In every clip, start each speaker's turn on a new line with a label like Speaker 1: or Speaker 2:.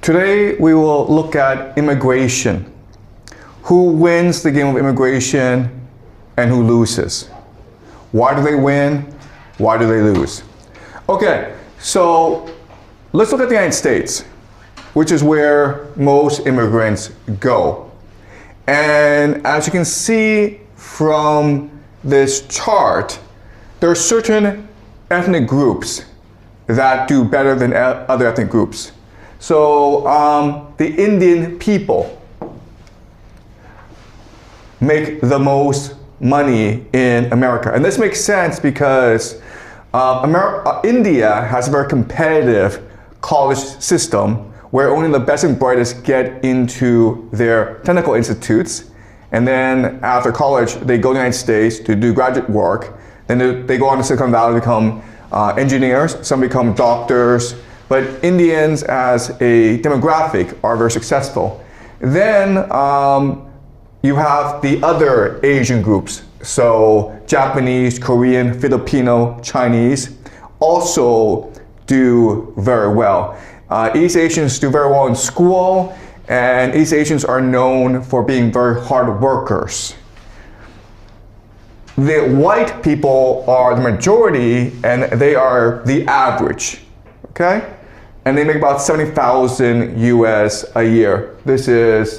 Speaker 1: Today we will look at immigration. Who wins the game of immigration and who loses? Why do they win? Why do they lose? Okay, so let's look at the United States, which is where most immigrants go. And as you can see from this chart, there are certain ethnic groups that do better than other ethnic groups. So the Indian people make the most money in America. And this makes sense because India has a very competitive college system where only the best and brightest get into their technical institutes. And then after college, they go to the United States to do graduate work. Then they go on to Silicon Valley to become engineers. Some become doctors. But Indians as a demographic are very successful. Then you have the other Asian groups. So Japanese, Korean, Filipino, Chinese also do very well. East Asians do very well in school, and East Asians are known for being very hard workers. The white people are the majority, and they are the average, okay? And they make about 70,000 US a year. This is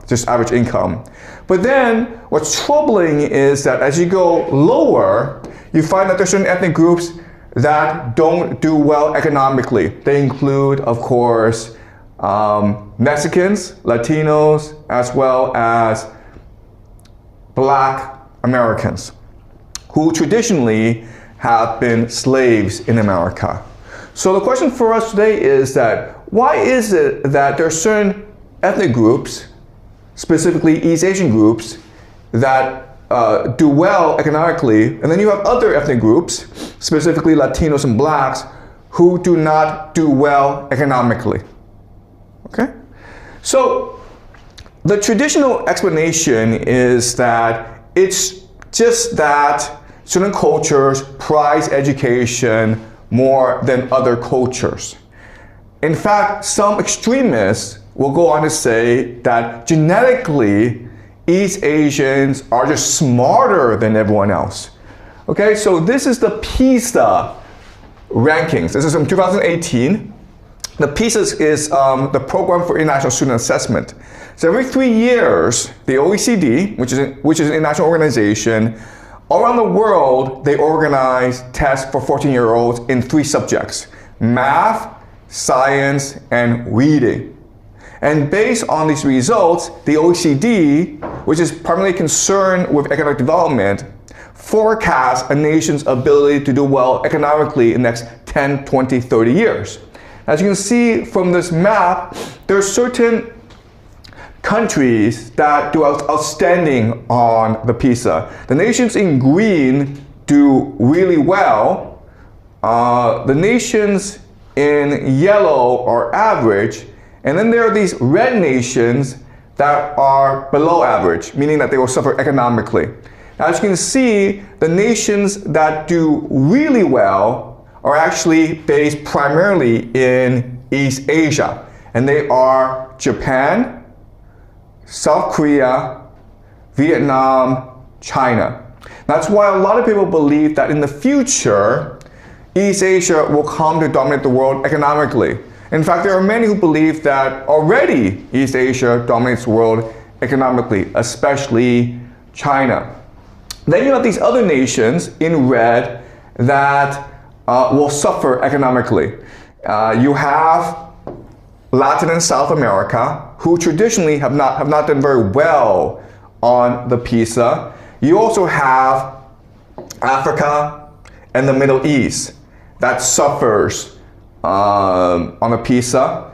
Speaker 1: just average income. But then what's troubling is that as you go lower, you find that there's certain ethnic groups that don't do well economically. They include, of course, Mexicans, Latinos, as well as Black Americans, who traditionally have been slaves in America. So the question for us today is that why is it that there are certain ethnic groups, specifically East Asian groups, that do well economically, and then you have other ethnic groups, specifically Latinos and Blacks, who do not do well economically? Okay? So the traditional explanation is that it's just that certain cultures prize education more than other cultures. In fact, some extremists will go on to say that genetically, East Asians are just smarter than everyone else. Okay, so this is the PISA rankings. This is from 2018. The PISA is the Program for International Student Assessment. So every 3 years, the OECD, which is an international organization, around the world, they organize tests for 14-year-olds in 3 subjects: math, science, and reading. And based on these results, the OECD, which is primarily concerned with economic development, forecasts a nation's ability to do well economically in the next 10, 20, 30 years. As you can see from this map, there are certain countries that do outstanding on the PISA. The nations in green do really well. The nations in yellow are average. And then there are these red nations that are below average, meaning that they will suffer economically. Now, as you can see, the nations that do really well are actually based primarily in East Asia. And they are Japan, South Korea, Vietnam, China. That's why a lot of people believe that in the future, East Asia will come to dominate the world economically. In fact, there are many who believe that already East Asia dominates the world economically, especially China. Then you have these other nations in red that will suffer economically. You have Latin and South America, who traditionally have not done very well on the PISA. You also have Africa and the Middle East that suffers on the PISA.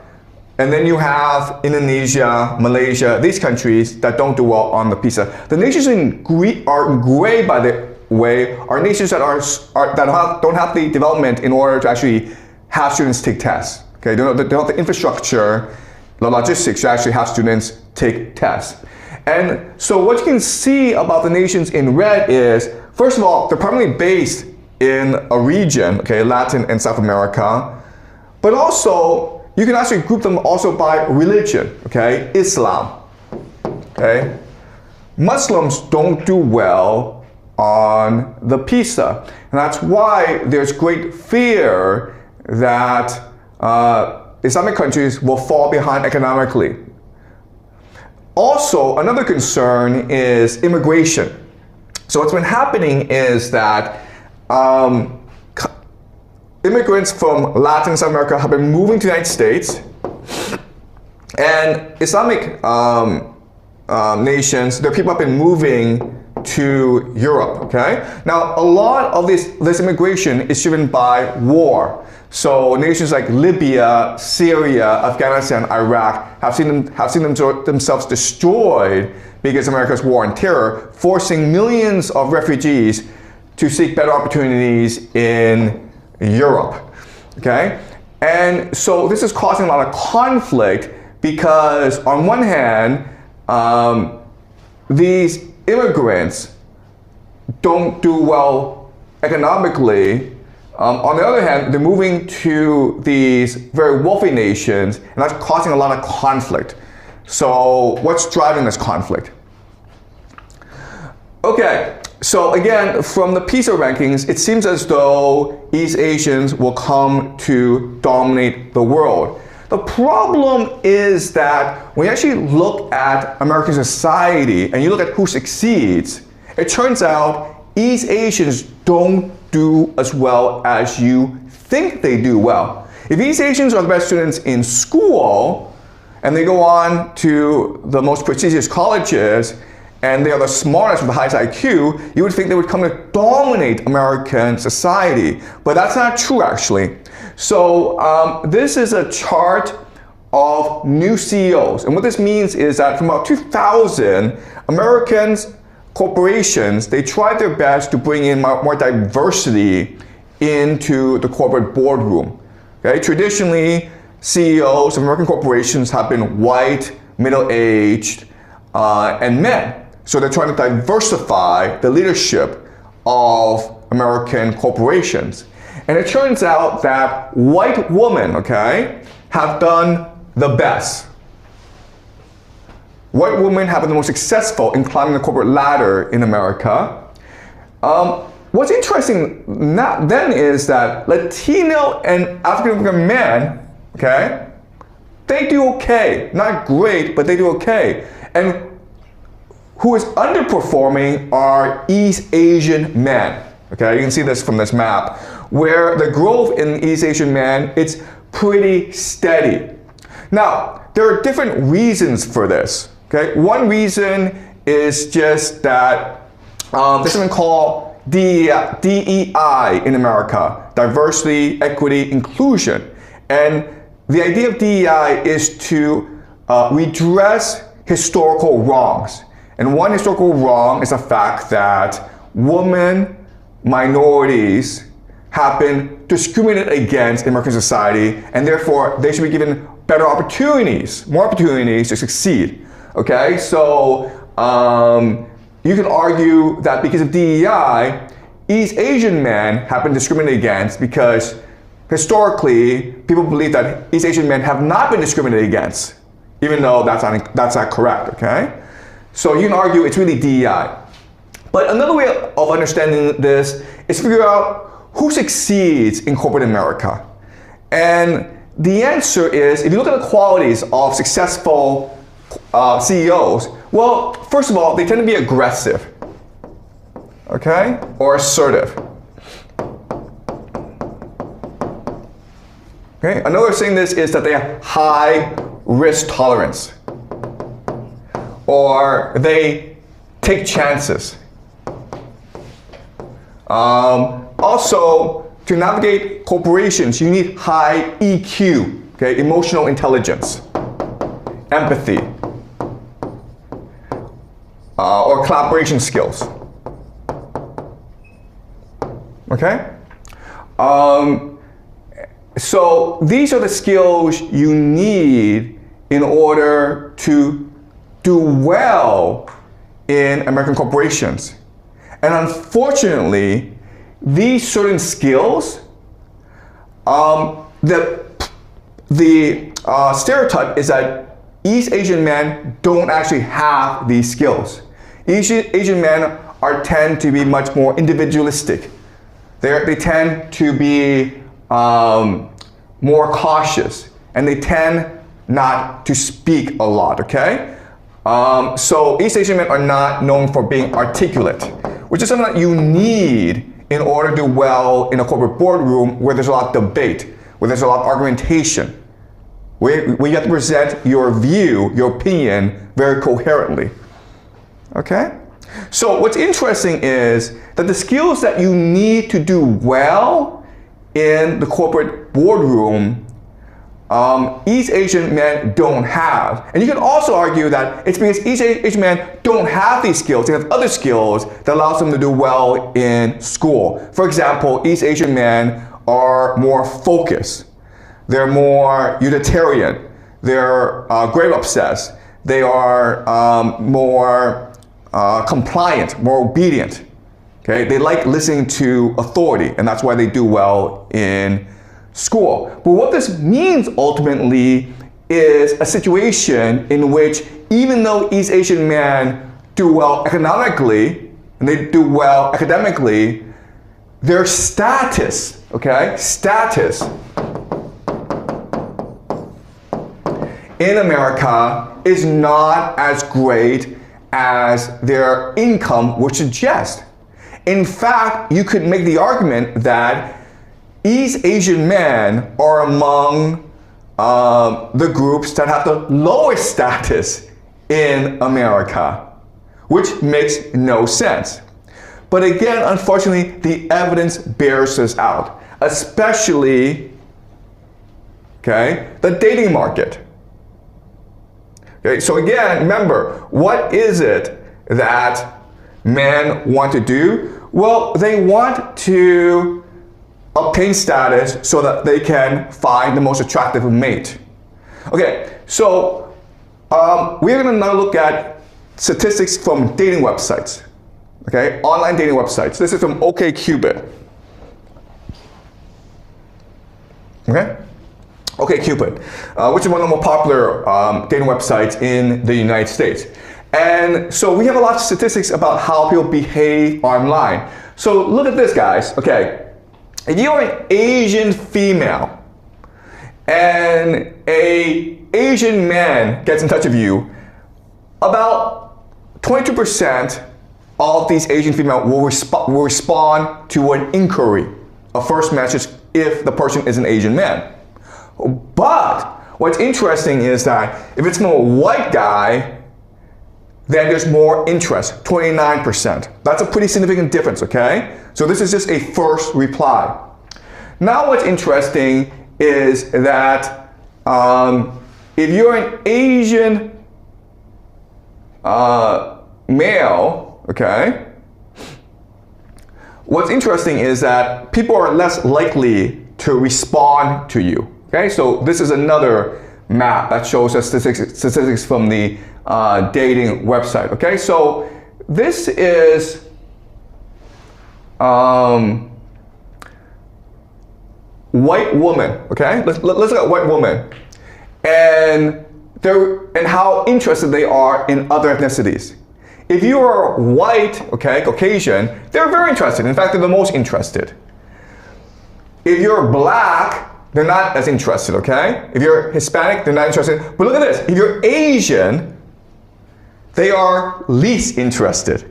Speaker 1: And then you have Indonesia, Malaysia, these countries that don't do well on the PISA. The nations in gray, by the way, are nations that don't have the development in order to actually have students take tests. Okay, they don't have the infrastructure, the logistics to actually have students take tests. And so what you can see about the nations in red is, first of all, they're primarily based in a region, okay, Latin and South America, but also you can actually group them also by religion, okay? Islam, okay? Muslims don't do well on the PISA, and that's why there's great fear that Islamic countries will fall behind economically. Also, another concern is immigration. So what's been happening is that immigrants from Latin and South America have been moving to the United States, and Islamic nations, their people have been moving to Europe, okay? Now, a lot of this immigration is driven by war. So nations like Libya, Syria, Afghanistan, Iraq have seen themselves destroyed because of America's war on terror, forcing millions of refugees to seek better opportunities in Europe, okay? And so this is causing a lot of conflict because on one hand, these immigrants don't do well economically. On the other hand, they're moving to these very wealthy nations, and that's causing a lot of conflict. So what's driving this conflict? Okay, so again, from the PISA rankings, it seems as though East Asians will come to dominate the world. The problem is that when you actually look at American society and you look at who succeeds, it turns out East Asians don't do as well as you think they do well. If East Asians are the best students in school and they go on to the most prestigious colleges and they are the smartest with the highest IQ, you would think they would come to dominate American society. But that's not true, actually. So this is a chart of new CEOs. And what this means is that from about 2000, Americans, corporations, they tried their best to bring in more diversity into the corporate boardroom. Okay? Traditionally, CEOs of American corporations have been white, middle-aged, and men. So they're trying to diversify the leadership of American corporations. And it turns out that white women, okay, have done the best. White women have been the most successful in climbing the corporate ladder in America. What's interesting then is that Latino and African American men, okay, they do okay. Not great, but they do okay. And who is underperforming are East Asian men. Okay, you can see this from this map, where the growth in East Asian men, it's pretty steady. Now, there are different reasons for this. Okay, one reason is just that there's something called DEI in America, diversity, equity, inclusion. And the idea of DEI is to redress historical wrongs. And one historical wrong is the fact that women, minorities have been discriminated against in American society, and therefore they should be given better opportunities, more opportunities to succeed. Okay, so you can argue that because of DEI, East Asian men have been discriminated against because historically people believe that East Asian men have not been discriminated against, even though that's not correct. Okay, so you can argue it's really DEI. But another way of understanding this is to figure out who succeeds in corporate America. And the answer is, if you look at the qualities of successful CEOs, well, first of all, they tend to be aggressive, okay, or assertive. Okay, another way of saying this is that they have high risk tolerance, or they take chances. Also, to navigate corporations, you need high EQ, okay, emotional intelligence, empathy, or collaboration skills. Okay? So these are the skills you need in order to do well in American corporations. And unfortunately, these certain skills, the the stereotype is that East Asian men don't actually have these skills. East Asian men tend to be much more individualistic. They tend to be more cautious, and they tend not to speak a lot, okay? So East Asian men are not known for being articulate, which is something that you need in order to do well in a corporate boardroom where there's a lot of debate, where there's a lot of argumentation, where you have to present your view, your opinion, very coherently, okay? So what's interesting is that the skills that you need to do well in the corporate boardroom, East Asian men don't have. And you can also argue that it's because East Asian men don't have these skills. They have other skills that allows them to do well in school. For example, East Asian men are more focused. They're more utilitarian. They're grade obsessed. They are more compliant, more obedient. Okay? They like listening to authority, and that's why they do well in school. But what this means ultimately is a situation in which even though East Asian men do well economically and they do well academically, their status, okay, status in America is not as great as their income would suggest. In fact, you could make the argument that East Asian men are among the groups that have the lowest status in America, which makes no sense. But again, unfortunately, the evidence bears this out, especially, okay, the dating market. Okay, so again, remember, what is it that men want to do? Well, they want to obtain status so that they can find the most attractive mate. Okay, so we're going to now look at statistics from dating websites. Okay, online dating websites. This is from OkCupid. Okay? OkCupid, which is one of the more popular dating websites in the United States. And so we have a lot of statistics about how people behave online. So look at this, guys. Okay, if you're an Asian female and an Asian man gets in touch with you, about 22% of these Asian females will respond to an inquiry, a first message, if the person is an Asian man. But what's interesting is that if it's from a white guy, then there's more interest, 29%. That's a pretty significant difference, okay? So this is just a first reply. Now what's interesting is that if you're an Asian male, okay, what's interesting is that people are less likely to respond to you. Okay, so this is another map that shows us statistics from the dating website. Okay, so this is white woman. Okay, let's look at white woman and how interested they are in other ethnicities. If you are white, okay, Caucasian, they're very interested. In fact, they're the most interested. If you're black, they're not as interested, okay? If you're Hispanic, they're not interested. But look at this. If you're Asian, they are least interested,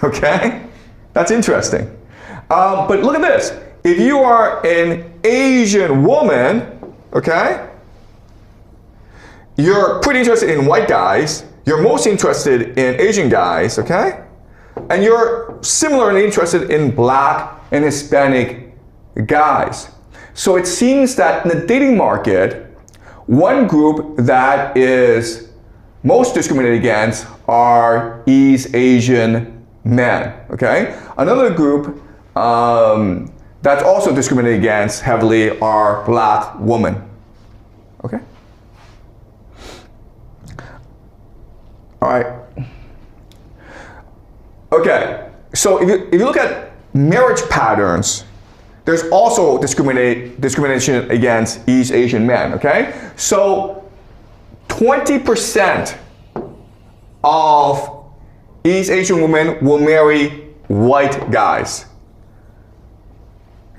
Speaker 1: okay? That's interesting. But look at this. If you are an Asian woman, okay, you're pretty interested in white guys. You're most interested in Asian guys, okay? And you're similarly interested in black and Hispanic guys. So it seems that in the dating market, one group that is most discriminated against are East Asian men, okay? Another group that's also discriminated against heavily are black women, okay? All right. Okay, so if you look at marriage patterns, there's also discrimination against East Asian men, okay? So 20% of East Asian women will marry white guys.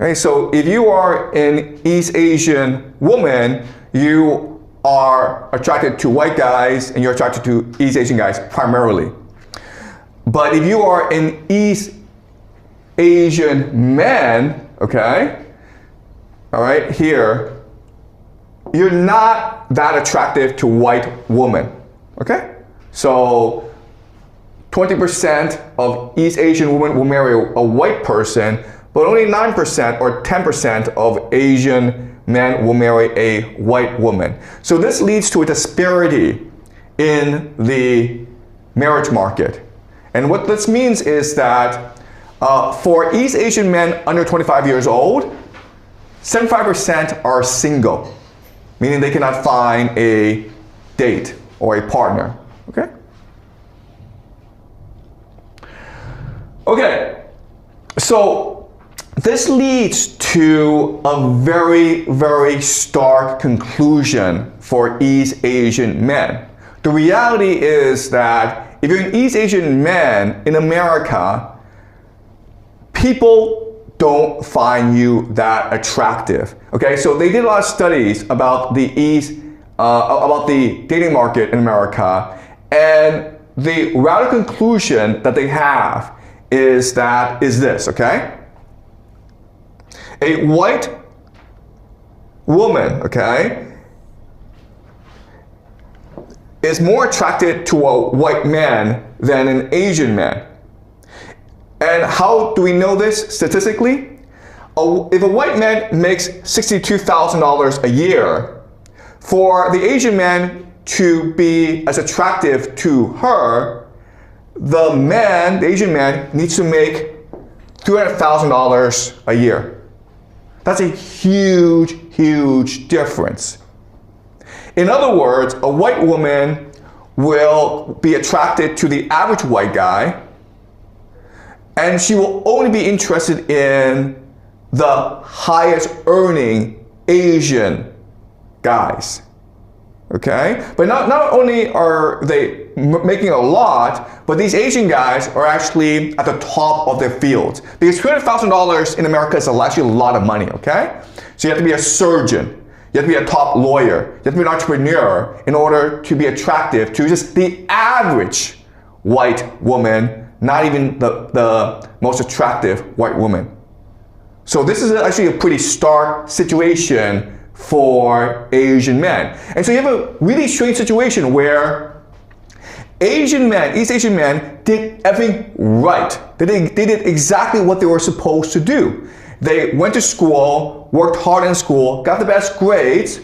Speaker 1: Okay, so if you are an East Asian woman, you are attracted to white guys and you're attracted to East Asian guys primarily. But if you are an East Asian man, okay, all right, here, you're not that attractive to white women, okay? So 20% of East Asian women will marry a white person, but only 9% or 10% of Asian men will marry a white woman. So this leads to a disparity in the marriage market. And what this means is that for East Asian men under 25 years old, 75% are single, meaning they cannot find a date or a partner, okay? Okay, so this leads to a very, very stark conclusion for East Asian men. The reality is that if you're an East Asian man in America, people don't find you that attractive. Okay, so they did a lot of studies about the dating market in America, and the radical conclusion that they have is this, okay? A white woman, okay, is more attracted to a white man than an Asian man. And how do we know this statistically? If a white man makes $62,000 a year, for the Asian man to be as attractive to her, the Asian man needs to make $300,000 a year. That's a huge, huge difference. In other words, a white woman will be attracted to the average white guy, and she will only be interested in the highest earning Asian guys. Okay? But not only are they making a lot, but these Asian guys are actually at the top of their fields. Because $200,000 in America is actually a lot of money, okay? So you have to be a surgeon, you have to be a top lawyer, you have to be an entrepreneur in order to be attractive to just the average white woman, not even the most attractive white woman. So this is actually a pretty stark situation for Asian men. And so you have a really strange situation where Asian men, East Asian men, did everything right. They did exactly what they were supposed to do. They went to school, worked hard in school, got the best grades,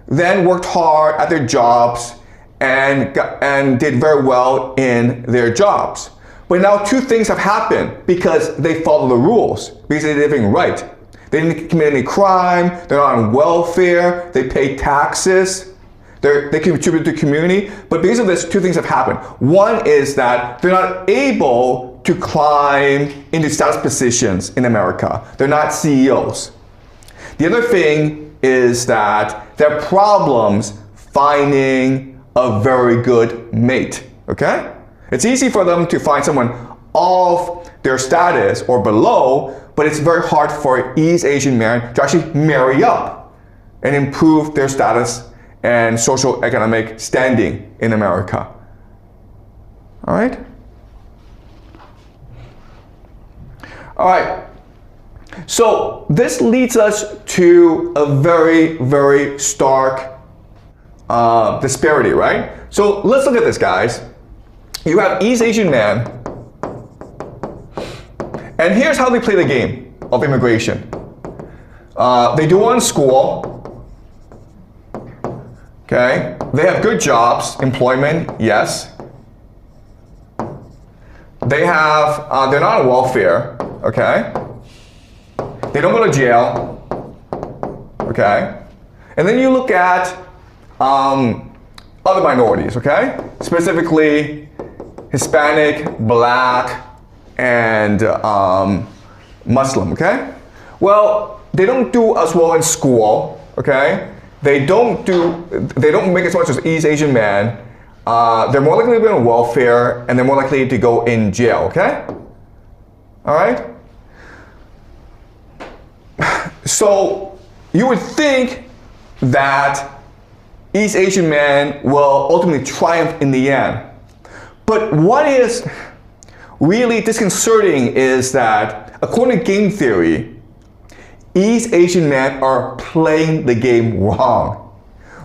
Speaker 1: then worked hard at their jobs and did very well in their jobs. But now two things have happened because they follow the rules, because they did everything right. They didn't commit any crime, they're not on welfare, they pay taxes, they contribute to the community. But because of this, two things have happened. One is that they're not able to climb into status positions in America. They're not CEOs. The other thing is that they have problems finding a very good mate, okay? It's easy for them to find someone of their status or below, but it's very hard for East Asian men to actually marry up and improve their status and social economic standing in America. All right? All right. So this leads us to a very, very stark disparity, right? So let's look at this, guys. You have East Asian men, and here's how they play the game of immigration. They do well in school, okay? They have good jobs, employment, yes. They have, they're not on welfare, okay? They don't go to jail, okay? And then you look at other minorities, okay? Specifically, Hispanic, Black, and Muslim, okay? Well, they don't do as well in school, okay? They don't make as much as East Asian men. They're more likely to be on welfare, and they're more likely to go in jail, okay? All right? So you would think that East Asian men will ultimately triumph in the end. But what is really disconcerting is that, according to game theory, East Asian men are playing the game wrong.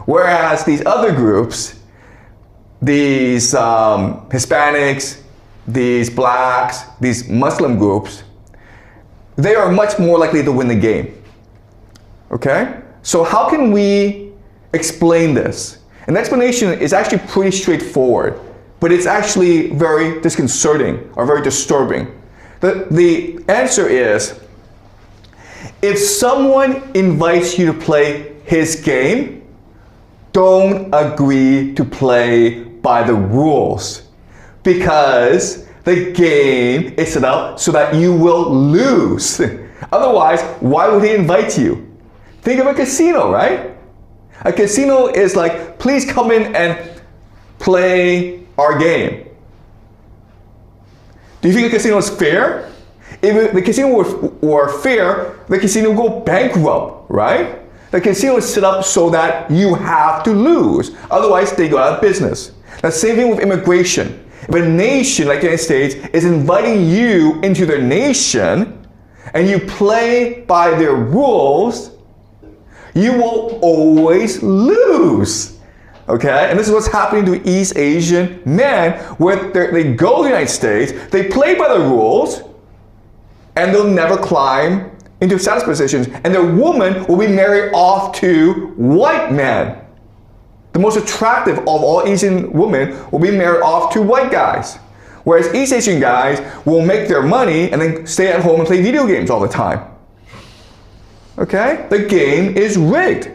Speaker 1: Whereas these other groups, these Hispanics, these blacks, these Muslim groups, they are much more likely to win the game. Okay? So how can we explain this? An explanation is actually pretty straightforward, but it's actually very disconcerting or very disturbing. The answer is, if someone invites you to play his game, don't agree to play by the rules, because the game is set up so that you will lose. Otherwise, why would he invite you? Think of a casino, right? A casino is like, please come in and play our game. Do you think a casino is fair? If the casino were fair, the casino would go bankrupt, right? The casino is set up so that you have to lose. Otherwise, they go out of business. The same thing with immigration. If a nation like the United States is inviting you into their nation and you play by their rules, you will always lose. Okay? And this is what's happening to East Asian men, where they go to the United States, they play by the rules, and they'll never climb into status positions, and their woman will be married off to white men. The most attractive of all Asian women will be married off to white guys. Whereas East Asian guys will make their money and then stay at home and play video games all the time. Okay? The game is rigged.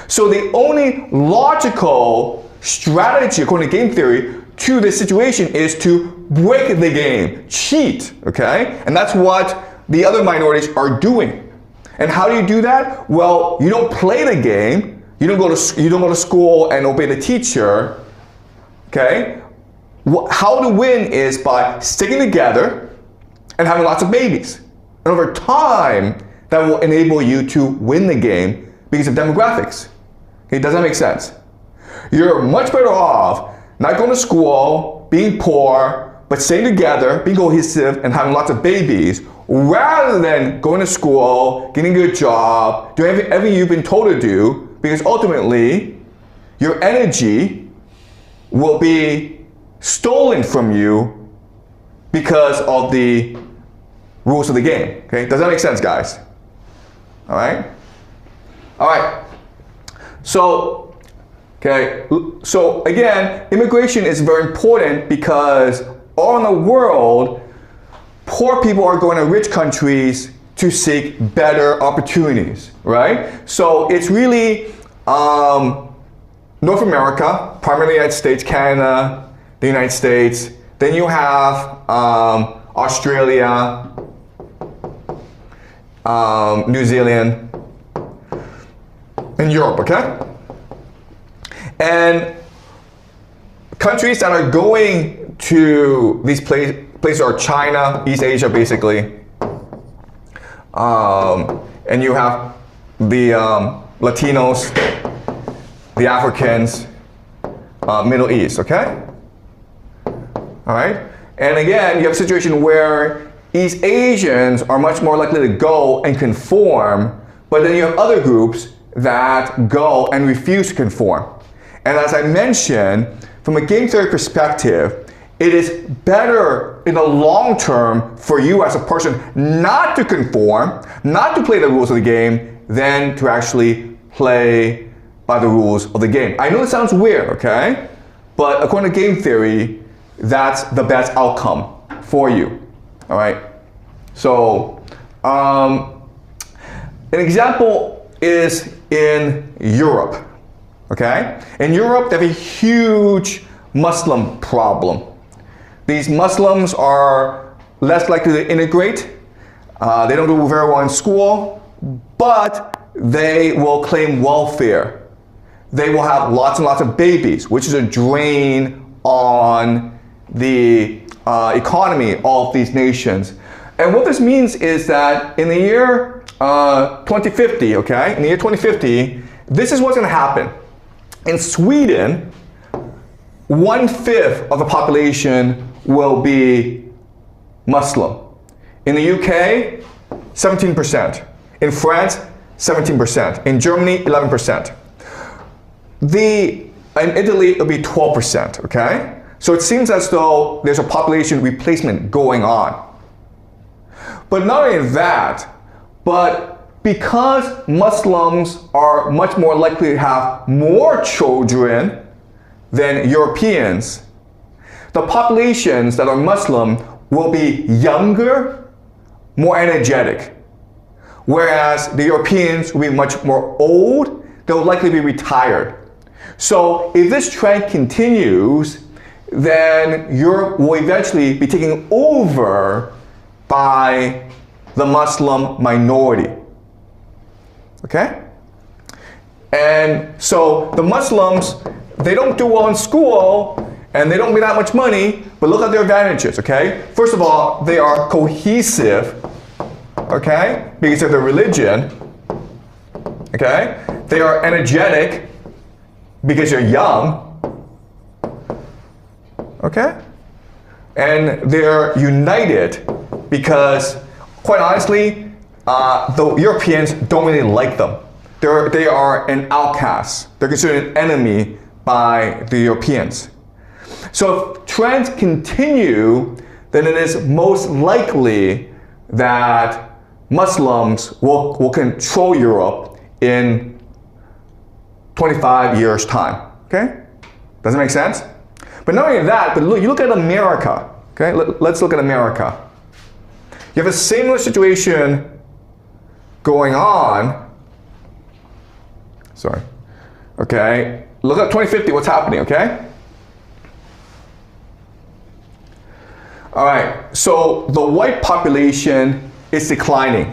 Speaker 1: So the only logical strategy, according to game theory, to this situation is to break the game, cheat, okay? And that's what the other minorities are doing. And how do you do that? Well, you don't play the game. You don't go to school and obey the teacher, okay? How to win is by sticking together and having lots of babies. And over time, that will enable you to win the game because of demographics. Okay, does that make sense? You're much better off not going to school, being poor, but staying together, being cohesive, and having lots of babies, rather than going to school, getting a good job, doing everything you've been told to do, because ultimately, your energy will be stolen from you because of the rules of the game. Okay, does that make sense, guys? All right? All right. So, okay, so again, immigration is very important because all in the world, poor people are going to rich countries to seek better opportunities, right? So it's really North America, primarily the United States, Canada, the United States. Then you have Australia, New Zealand, and Europe, okay? And countries that are going to these places are China, East Asia, basically. And you have the Latinos, the Africans, Middle East, okay? All right? And again, you have a situation where East Asians are much more likely to go and conform, but then you have other groups that go and refuse to conform. And as I mentioned, from a game theory perspective, it is better in the long term for you as a person not to conform, not to play the rules of the game, than to actually play by the rules of the game. I know it sounds weird, okay? But according to game theory, that's the best outcome for you, all right? So, an example is in Europe, okay? In Europe, they have a huge Muslim problem. These Muslims are less likely to integrate. They don't do very well in school, but they will claim welfare. They will have lots and lots of babies, which is a drain on the economy of these nations. And what this means is that in the year 2050, okay, in the year 2050, this is what's going to happen. In Sweden, 1/5 of the population will be Muslim. In the UK, 17%. In France, 17%. In Germany, 11%. In Italy, it'll be 12%, okay? So it seems as though there's a population replacement going on. But not only that, but because Muslims are much more likely to have more children than Europeans, the populations that are Muslim will be younger, more energetic. Whereas the Europeans will be much more old, they'll likely be retired. So if this trend continues, then Europe will eventually be taken over by the Muslim minority. Okay? And so the Muslims, they don't do well in school and they don't make that much money, but look at their advantages, okay? First of all, they are cohesive, okay? Because of their religion, okay? They are energetic because they're young, okay? And they're united because, quite honestly, the Europeans don't really like them. They are an outcast. They're considered an enemy by the Europeans. So if trends continue, then it is most likely that Muslims will control Europe in 25 years' time. Okay? Does it make sense? But not only that, but look, you look at America. Okay? Let's look at America. You have a similar situation going on. Sorry. Okay? Look at 2050, what's happening, okay? All right, so the white population is declining,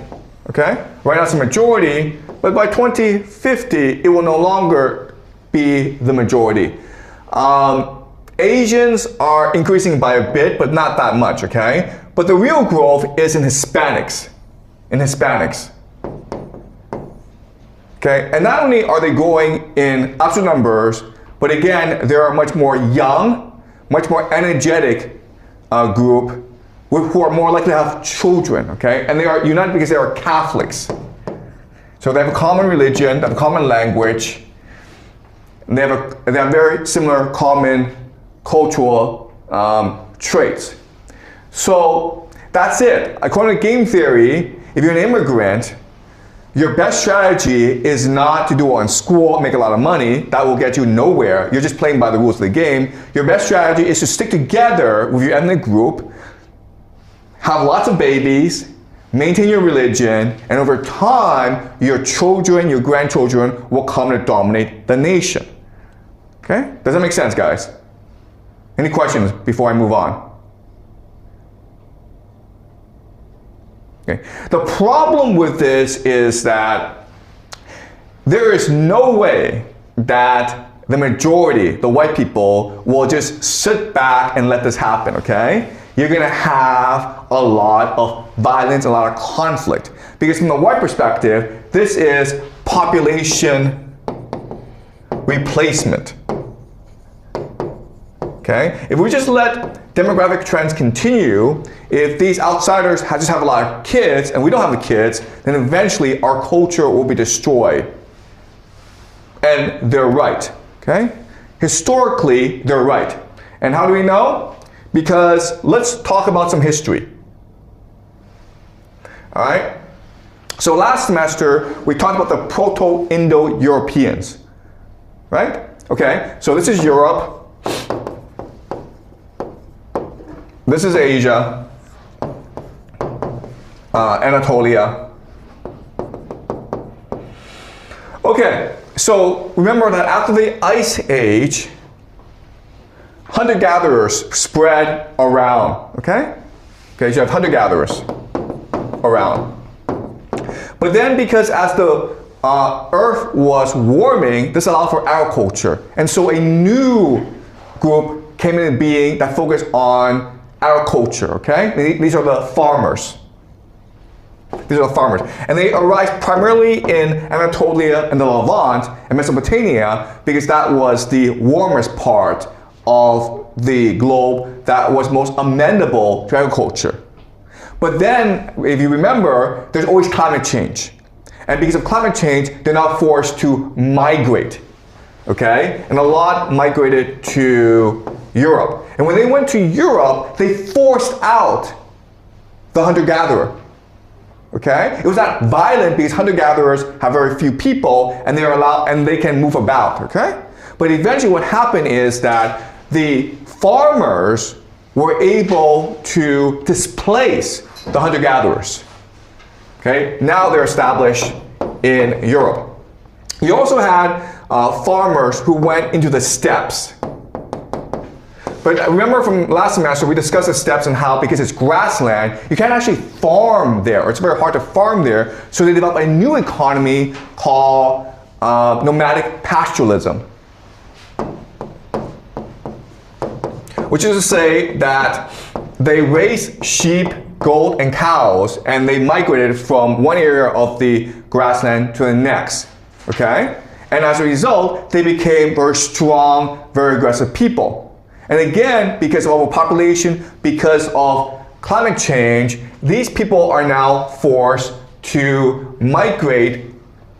Speaker 1: okay? Right now it's a majority, but by 2050, it will no longer be the majority. Asians are increasing by a bit, but not that much, okay? But the real growth is in Hispanics, Okay, and not only are they growing in absolute numbers, but again, they are much more young, much more energetic group who are more likely to have children, okay? And they are united because they are Catholics. So they have a common religion, they have a common language, and they have very similar common cultural traits. So that's it. According to game theory, if you're an immigrant, your best strategy is not to do well in school, make a lot of money. That will get you nowhere. You're just playing by the rules of the game. Your best strategy is to stick together with your ethnic group, have lots of babies, maintain your religion, and over time, your children, your grandchildren will come to dominate the nation. Okay? Does that make sense, guys? Any questions before I move on? Okay. The problem with this is that there is no way that the majority, the white people, will just sit back and let this happen, okay? You're gonna have a lot of violence, a lot of conflict. Because from the white perspective, this is population replacement. Okay? If we just let demographic trends continue, if these outsiders just have a lot of kids and we don't have the kids, then eventually our culture will be destroyed. And they're right. Okay? Historically, they're right. And how do we know? Because let's talk about some history. All right? So last semester, we talked about the Proto-Indo-Europeans. Right? Okay? So this is Europe. This is Asia, Anatolia. Okay, so remember that after the Ice Age, hunter-gatherers spread around, okay? Okay, so you have hunter-gatherers, around. But then because as the earth was warming, this allowed for agriculture. And so a new group came into being that focused on agriculture, okay? These are the farmers. These are the farmers. And they arise primarily in Anatolia and the Levant and Mesopotamia because that was the warmest part of the globe that was most amenable to agriculture. But then, if you remember, there's always climate change. And because of climate change, they're now forced to migrate, okay? And a lot migrated to Europe. And when they went to Europe, they forced out the hunter-gatherer, okay? It was not violent because hunter-gatherers have very few people and they're allowed and they can move about, okay? But eventually what happened is that the farmers were able to displace the hunter-gatherers. Okay, now they're established in Europe. You also had farmers who went into the steppes. But remember from last semester, we discussed the steppes and how, because it's grassland, you can't actually farm there, or it's very hard to farm there, so they developed a new economy called nomadic pastoralism. Which is to say that they raised sheep, goat, and cows, and they migrated from one area of the grassland to the next, okay? And as a result, they became very strong, very aggressive people. And again, because of overpopulation, because of climate change, these people are now forced to migrate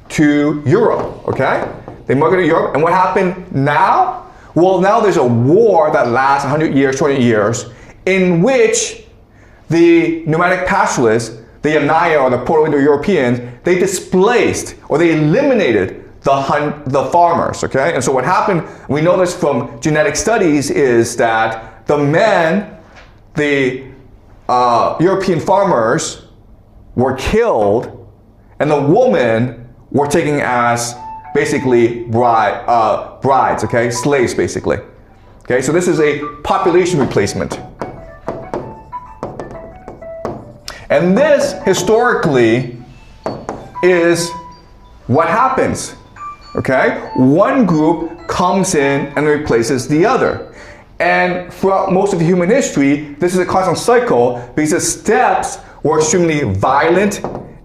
Speaker 1: to Europe, okay? They migrated to Europe, and what happened now? Well, now there's a war that lasts 100 years, 20 years, in which the nomadic pastoralists, the Yamnaya or the Proto-Indo-Europeans, they displaced or they eliminated the farmers, okay? And so what happened, we know this from genetic studies, is that the men, the European farmers, were killed, and the women were taken as basically brides, okay? Slaves, basically. Okay, so this is a population replacement. And this, historically, is what happens, okay? One group comes in and replaces the other. And throughout most of human history, this is a constant cycle because the steppes were extremely violent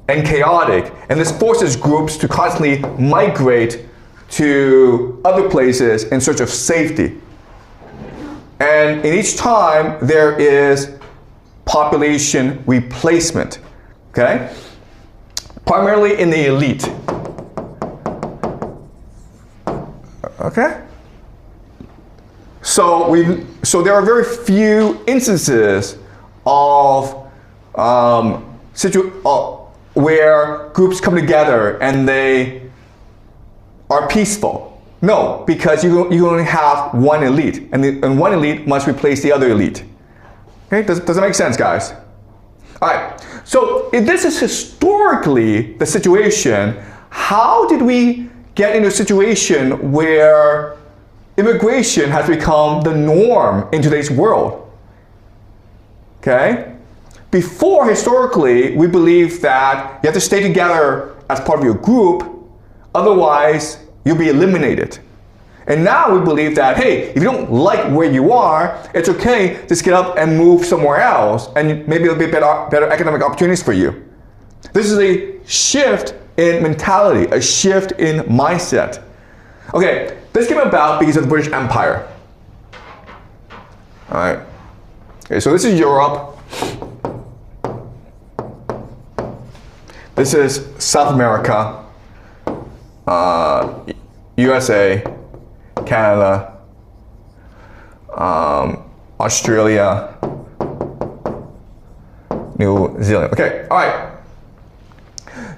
Speaker 1: and chaotic. And this forces groups to constantly migrate to other places in search of safety. And in each time, there is population replacement, okay? Primarily in the elite, okay? So there are very few instances of where groups come together and they are peaceful. No, because you only have one elite, and one elite must replace the other elite. Okay, does that make sense, guys? All right, so if this is historically the situation, how did we get into a situation where immigration has become the norm in today's world? Okay? Before, historically, we believed that you have to stay together as part of your group, otherwise you'll be eliminated. And now we believe that, hey, if you don't like where you are, it's okay, just get up and move somewhere else, and maybe there'll be better economic opportunities for you. This is a shift in mentality, a shift in mindset. Okay, this came about because of the British Empire. All right. Okay, so this is Europe. This is South America, USA, Canada, Australia, New Zealand. Okay, all right.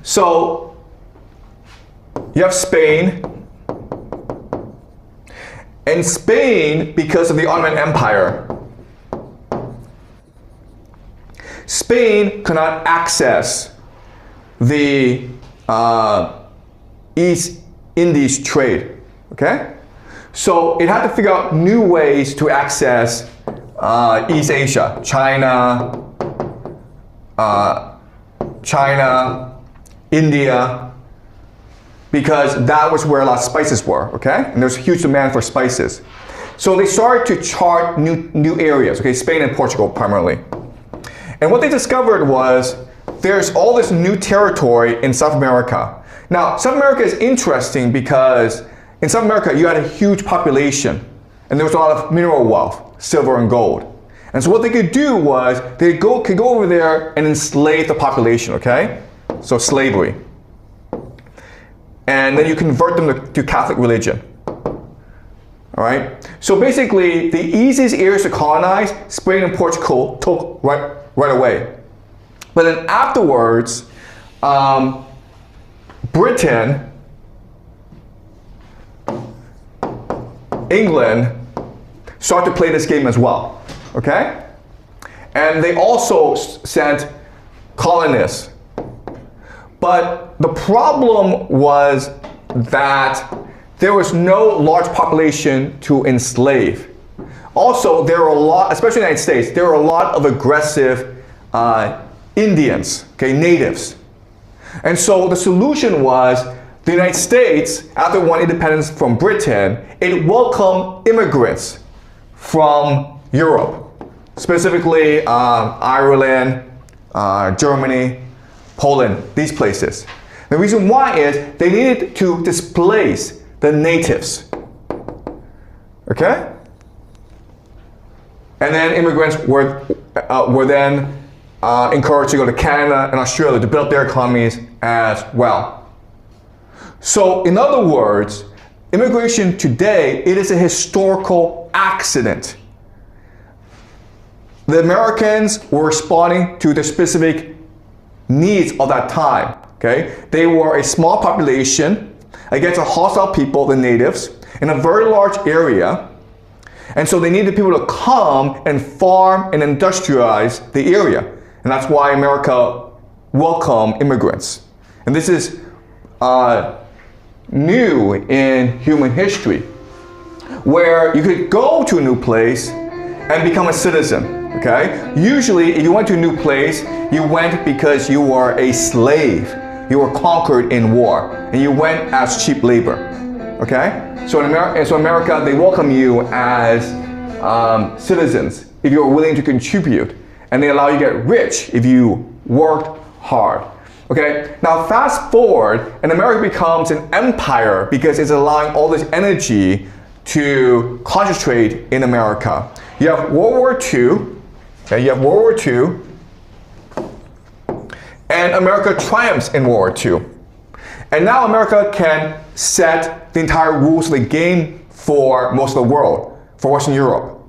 Speaker 1: So you have Spain. And Spain, because of the Ottoman Empire, Spain could not access the East Indies trade, okay? So it had to figure out new ways to access East Asia, China, China, India, because that was where a lot of spices were, okay? And there's huge demand for spices. So they started to chart new areas, okay? Spain and Portugal primarily. And what they discovered was there's all this new territory in South America. Now, South America is interesting because in South America, you had a huge population and there was a lot of mineral wealth, silver and gold. And so what they could do was they could go over there and enslave the population, okay? So slavery. And then you convert them to Catholic religion. All right? So basically, the easiest areas to colonize, Spain and Portugal took right away. But then afterwards, Britain, England started to play this game as well, okay? And they also sent colonists. But the problem was that there was no large population to enslave. Also, there were a lot, especially in the United States, there were a lot of aggressive Indians, okay, natives. And so the solution was the United States, after it won independence from Britain, it welcomed immigrants from Europe, specifically Ireland, Germany, Poland, these places. The reason why is they needed to displace the natives, okay? And then immigrants were then encouraged to go to Canada and Australia to build their economies as well. So in other words, immigration today, it is a historical accident. The Americans were responding to the specific needs of that time, okay? They were a small population against a hostile people, the natives, in a very large area. And so they needed people to come and farm and industrialize the area. And that's why America welcomed immigrants. And this is new in human history, where you could go to a new place and become a citizen, okay? Usually, if you went to a new place, you went because you were a slave. You were conquered in war, and you went as cheap labor, okay? So in America, they welcome you as citizens if you're willing to contribute, and they allow you to get rich if you worked hard. Okay, now fast forward, and America becomes an empire because it's allowing all this energy to concentrate in America. You have World War II, okay, you have World War II, and America triumphs in World War II. And now America can set the entire rules of the game for most of the world, for Western Europe.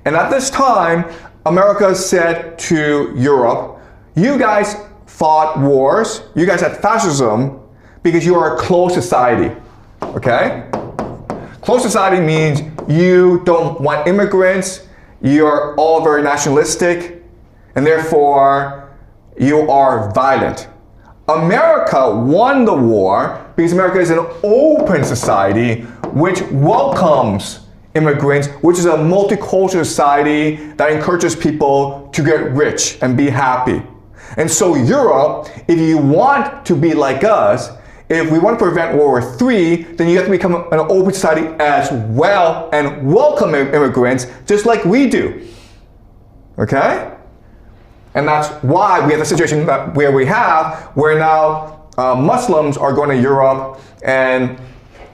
Speaker 1: And at this time, America said to Europe, you guys fought wars, you guys had fascism because you are a closed society, okay? Closed society means you don't want immigrants, you're all very nationalistic, and therefore you are violent. America won the war because America is an open society which welcomes immigrants, which is a multicultural society that encourages people to get rich and be happy. And so Europe, if you want to be like us, if we want to prevent World War III, then you have to become an open society as well and welcome immigrants just like we do. Okay? And that's why we have the situation where now Muslims are going to Europe and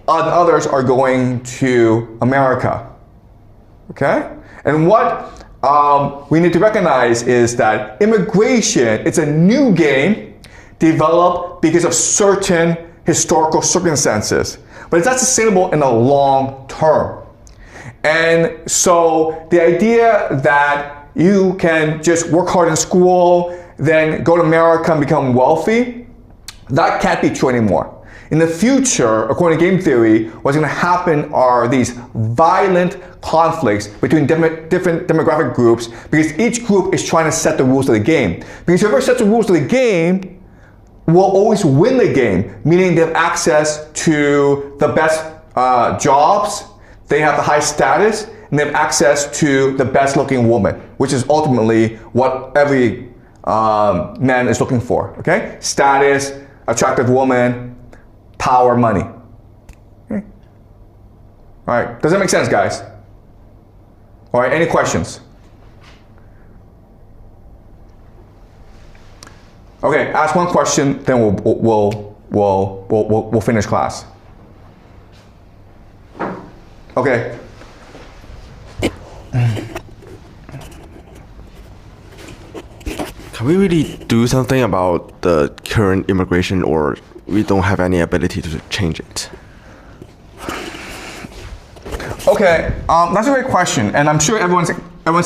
Speaker 1: others are going to America. Okay? And what we need to recognize is that immigration, it's a new game developed because of certain historical circumstances, but it's not sustainable in the long term. And so the idea that you can just work hard in school, then go to America and become wealthy, that can't be true anymore. In the future, according to game theory, what's going to happen are these violent conflicts between different demographic groups because each group is trying to set the rules of the game. Because whoever sets the rules of the game will always win the game, meaning they have access to the best jobs, they have the high status, and they have access to the best looking woman, which is ultimately what every man is looking for, okay? Status, attractive woman, power, money. Okay. All right, does that make sense, guys? All right, any questions? Okay, ask one question, then we'll finish class. Okay.
Speaker 2: Can we really do something about the current immigration, or we don't have any ability to change it?
Speaker 1: Okay, that's a great question, and I'm sure everyone's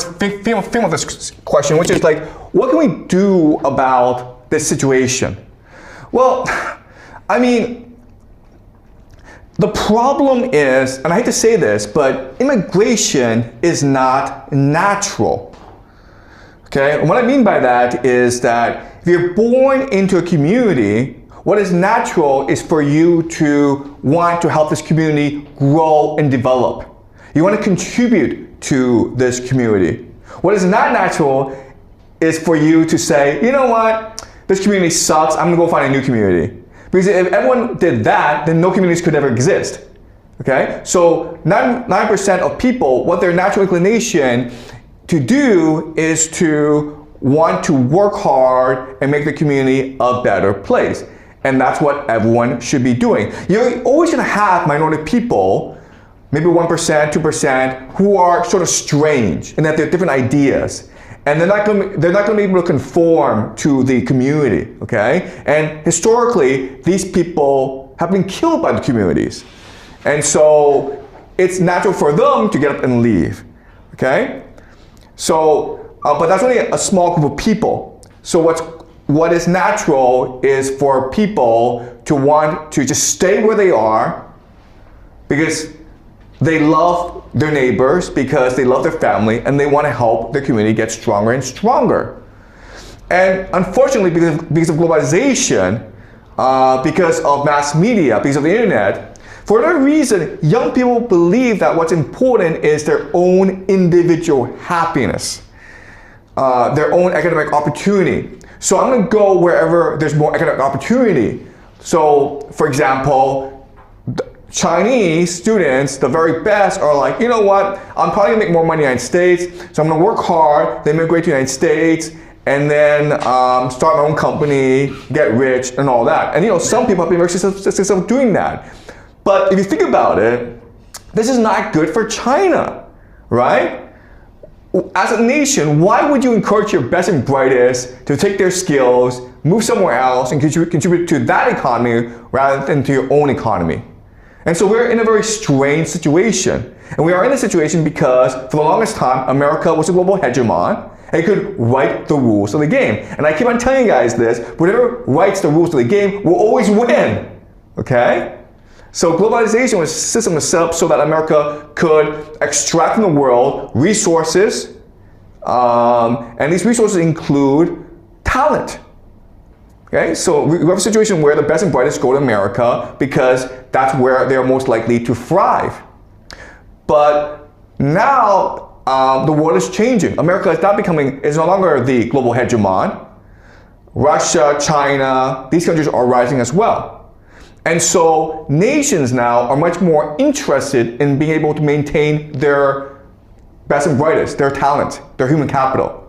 Speaker 1: thinking of this question, which is like, what can we do about this situation? Well, I mean, the problem is, and I hate to say this, but immigration is not natural. Okay, and what I mean by that is that if you're born into a community, what is natural is for you to want to help this community grow and develop. You want to contribute to this community. What is not natural is for you to say, you know what, this community sucks, I'm gonna go find a new community. Because if everyone did that, then no communities could ever exist. Okay, so 99% of people, what their natural inclination to do is to want to work hard and make the community a better place. And that's what everyone should be doing. You're always gonna have minority people, maybe 1%, 2%, who are sort of strange in that they're different ideas. And they're not gonna be able to conform to the community, okay? And historically, these people have been killed by the communities. And so it's natural for them to get up and leave, okay? So, but that's only a small group of people. So what is natural is for people to want to just stay where they are because they love their neighbors, because they love their family, and they want to help their community get stronger and stronger. And unfortunately, because of globalization, because of mass media, because of the internet, for whatever reason, young people believe that what's important is their own individual happiness, their own economic opportunity. So I'm gonna go wherever there's more economic opportunity. So, for example, Chinese students, the very best, are like, you know what, I'm probably gonna make more money in the United States, so I'm gonna work hard, then immigrate to the United States, and then start my own company, get rich, and all that. And you know, some people have been very successful doing that. But if you think about it, this is not good for China, right? As a nation, why would you encourage your best and brightest to take their skills, move somewhere else, and contribute to that economy rather than to your own economy? And so we're in a very strange situation. And we are in a situation because for the longest time, America was a global hegemon and it could write the rules of the game. And I keep on telling you guys this, whoever writes the rules of the game will always win, okay? So globalization was a system was set up so that America could extract from the world resources, and these resources include talent. Okay, so we have a situation where the best and brightest go to America because that's where they're most likely to thrive. But now the world is changing. America is no longer the global hegemon. Russia, China, these countries are rising as well. And so nations now are much more interested in being able to maintain their best and brightest, their talent, their human capital.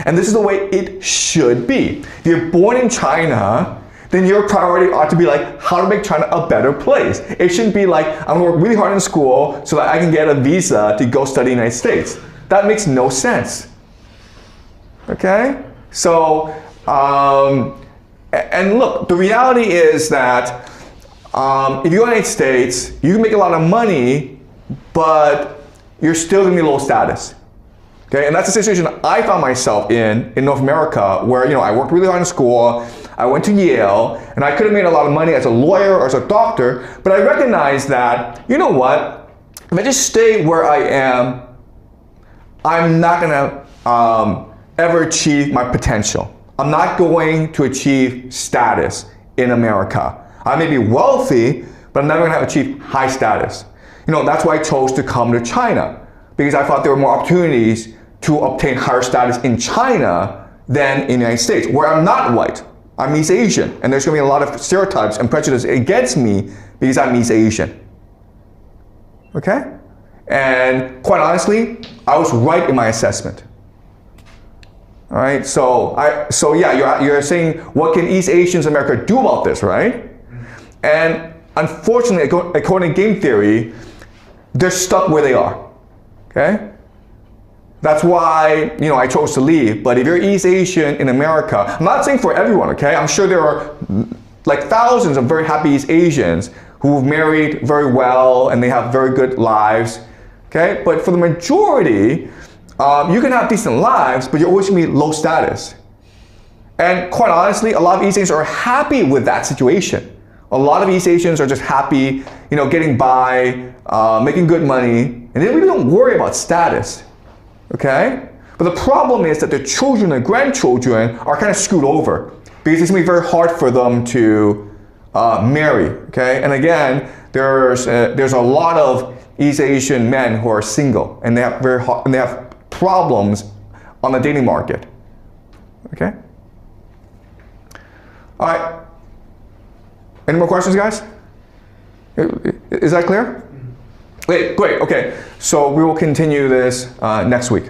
Speaker 1: And this is the way it should be. If you're born in China, then your priority ought to be like, how to make China a better place. It shouldn't be like, I'm gonna work really hard in school so that I can get a visa to go study in the United States. That makes no sense. Okay? So, and look, the reality is that if you're in the United States, you can make a lot of money, but you're still gonna be low status. Okay, and that's the situation I found myself in North America, where I worked really hard in school, I went to Yale, and I could have made a lot of money as a lawyer or as a doctor, but I recognized that, you know what, if I just stay where I am, I'm not gonna ever achieve my potential. I'm not going to achieve status in America. I may be wealthy, but I'm never gonna achieve high status. That's why I chose to come to China, because I thought there were more opportunities to obtain higher status in China than in the United States, where I'm not white. I'm East Asian, and there's going to be a lot of stereotypes and prejudice against me because I'm East Asian. Okay? And quite honestly, I was right in my assessment. All right, so yeah, you're saying, what can East Asians in America do about this, right? And unfortunately, according to game theory, they're stuck where they are. Okay? That's why, I chose to leave. But if you're East Asian in America, I'm not saying for everyone, okay? I'm sure there are like thousands of very happy East Asians who've married very well and they have very good lives, okay? But for the majority, you can have decent lives, but you're always going to be low status. And quite honestly, a lot of East Asians are happy with that situation. A lot of East Asians are just happy, getting by, making good money, and they really don't worry about status, okay? But the problem is that their children and grandchildren are kind of screwed over because it's going to be very hard for them to marry, okay? And again, there's a lot of East Asian men who are single, and they have problems on the dating market, okay? All right. Any more questions, guys? Is that clear? Great, okay. So we will continue this next week.